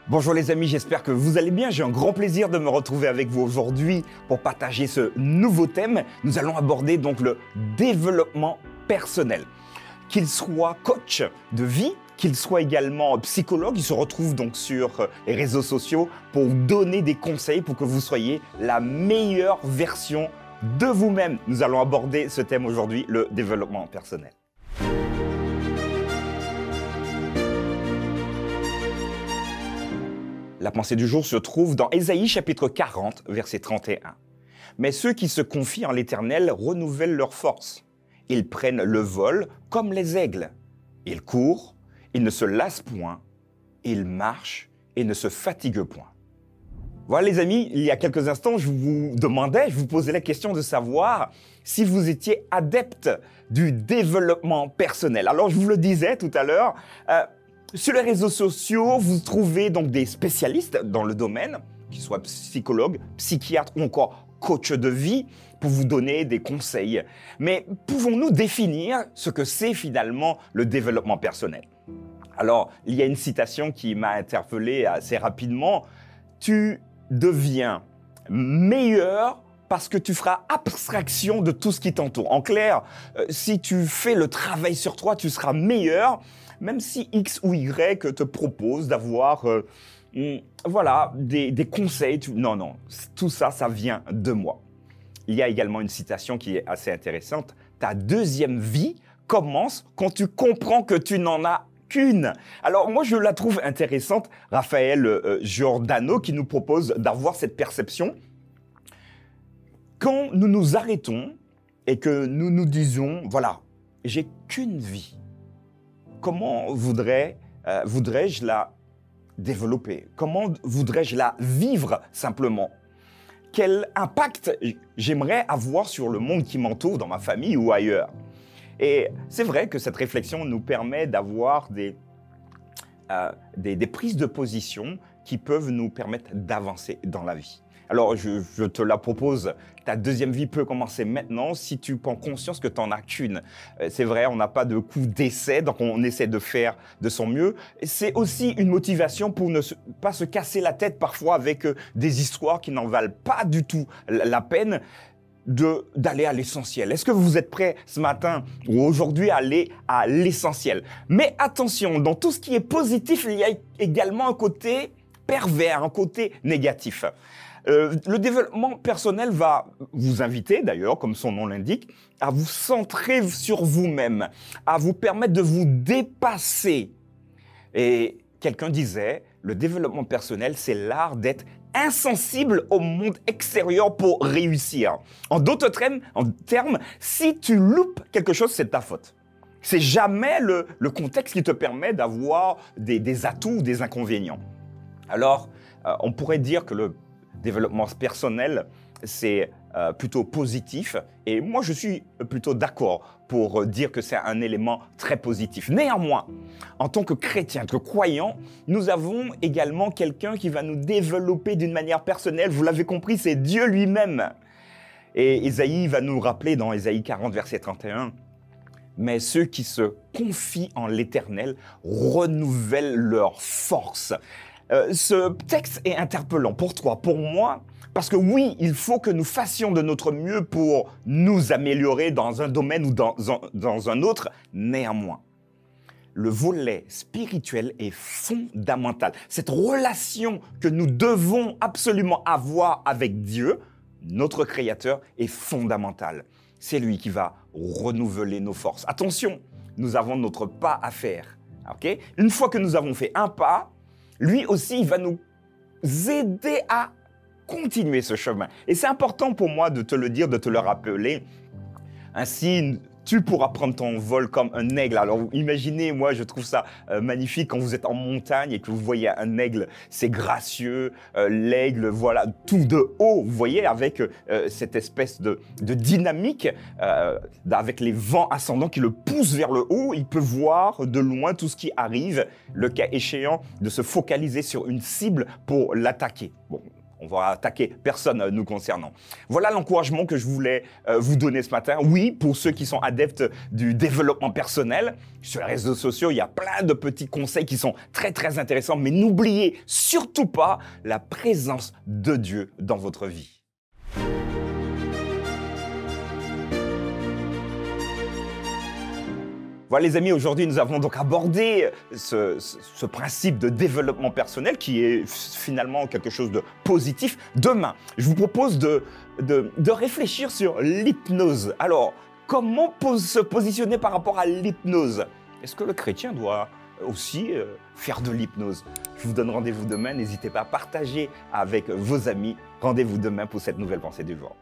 Bonjour les amis, j'espère que vous allez bien. J'ai un grand plaisir de me retrouver avec vous aujourd'hui pour partager ce nouveau thème. Nous allons aborder donc le développement personnel. Qu'il soit coach de vie, qu'il soit également psychologue, il se retrouve donc sur les réseaux sociaux pour donner des conseils pour que vous soyez la meilleure version de vous-même. Nous allons aborder ce thème aujourd'hui, le développement personnel. La pensée du jour se trouve dans Ésaïe chapitre 40, verset 31. Mais ceux qui se confient en l'Éternel renouvellent leur force. Ils prennent le vol comme les aigles. Ils courent, ils ne se lassent point, ils marchent et ne se fatiguent point. Voilà les amis, il y a quelques instants, je vous posais la question de savoir si vous étiez adepte du développement personnel. Alors je vous le disais tout à l'heure, sur les réseaux sociaux, vous trouvez donc des spécialistes dans le domaine, qu'ils soient psychologues, psychiatres ou encore coachs de vie, pour vous donner des conseils. Mais pouvons-nous définir ce que c'est finalement le développement personnel? Alors, il y a une citation qui m'a interpellé assez rapidement. Tu deviens meilleur parce que tu feras abstraction de tout ce qui t'entoure. En clair, si tu fais le travail sur toi, tu seras meilleur, même si X ou Y te propose d'avoir des conseils. Non, tout ça, ça vient de moi. Il y a également une citation qui est assez intéressante. Ta deuxième vie commence quand tu comprends que tu n'en as qu'une. Alors moi, je la trouve intéressante. Raphaël Giordano qui nous propose d'avoir cette perception. Quand nous nous arrêtons et que nous nous disons, voilà, j'ai qu'une vie, comment voudrais-je la développer? Comment voudrais-je la vivre simplement? Quel impact j'aimerais avoir sur le monde qui m'entoure, dans ma famille ou ailleurs? Et c'est vrai que cette réflexion nous permet d'avoir des prises de position qui peuvent nous permettre d'avancer dans la vie. Alors, je te la propose, ta deuxième vie peut commencer maintenant si tu prends conscience que tu n'en as qu'une. C'est vrai, on n'a pas de coup d'essai, donc on essaie de faire de son mieux. C'est aussi une motivation pour ne pas se casser la tête parfois avec des histoires qui n'en valent pas du tout la peine d'aller à l'essentiel. Est-ce que vous êtes prêts ce matin ou aujourd'hui à aller à l'essentiel? Mais attention, dans tout ce qui est positif, il y a également un côté pervers, un côté négatif. Le développement personnel va vous inviter, d'ailleurs, comme son nom l'indique, à vous centrer sur vous-même, à vous permettre de vous dépasser. Et quelqu'un disait, le développement personnel, c'est l'art d'être insensible au monde extérieur pour réussir. En d'autres termes, si tu loupes quelque chose, c'est ta faute. C'est jamais le contexte qui te permet d'avoir des atouts ou des inconvénients. Alors, on pourrait dire que le développement personnel, c'est plutôt positif. Et moi, je suis plutôt d'accord pour dire que c'est un élément très positif. Néanmoins, en tant que chrétien, que croyant, nous avons également quelqu'un qui va nous développer d'une manière personnelle. Vous l'avez compris, c'est Dieu lui-même. Et Ésaïe va nous rappeler dans Ésaïe 40, verset 31, « Mais ceux qui se confient en l'Éternel renouvellent leur force. » Ce texte est interpellant pour toi, pour moi, parce que oui, il faut que nous fassions de notre mieux pour nous améliorer dans un domaine ou dans un autre. Néanmoins, le volet spirituel est fondamental. Cette relation que nous devons absolument avoir avec Dieu, notre Créateur, est fondamentale. C'est lui qui va renouveler nos forces. Attention, nous avons notre pas à faire. Okay? Une fois que nous avons fait un pas, lui aussi, il va nous aider à continuer ce chemin. Et c'est important pour moi de te le dire, de te le rappeler. Ainsi, tu pourras prendre ton vol comme un aigle. Alors imaginez, moi je trouve ça magnifique quand vous êtes en montagne et que vous voyez un aigle, c'est gracieux, l'aigle, voilà, tout de haut, vous voyez, avec cette espèce de dynamique, avec les vents ascendants qui le poussent vers le haut, il peut voir de loin tout ce qui arrive, le cas échéant de se focaliser sur une cible pour l'attaquer. Bon, On va attaquer personne nous concernant. Voilà l'encouragement que je voulais vous donner ce matin. Oui, pour ceux qui sont adeptes du développement personnel, sur les réseaux sociaux, il y a plein de petits conseils qui sont très très intéressants, mais n'oubliez surtout pas la présence de Dieu dans votre vie. Voilà les amis, aujourd'hui nous avons donc abordé ce principe de développement personnel qui est finalement quelque chose de positif. Demain, je vous propose de réfléchir sur l'hypnose. Alors, comment se positionner par rapport à l'hypnose? Est-ce que le chrétien doit aussi faire de l'hypnose? Je vous donne rendez-vous demain, n'hésitez pas à partager avec vos amis. Rendez-vous demain pour cette nouvelle pensée du jour.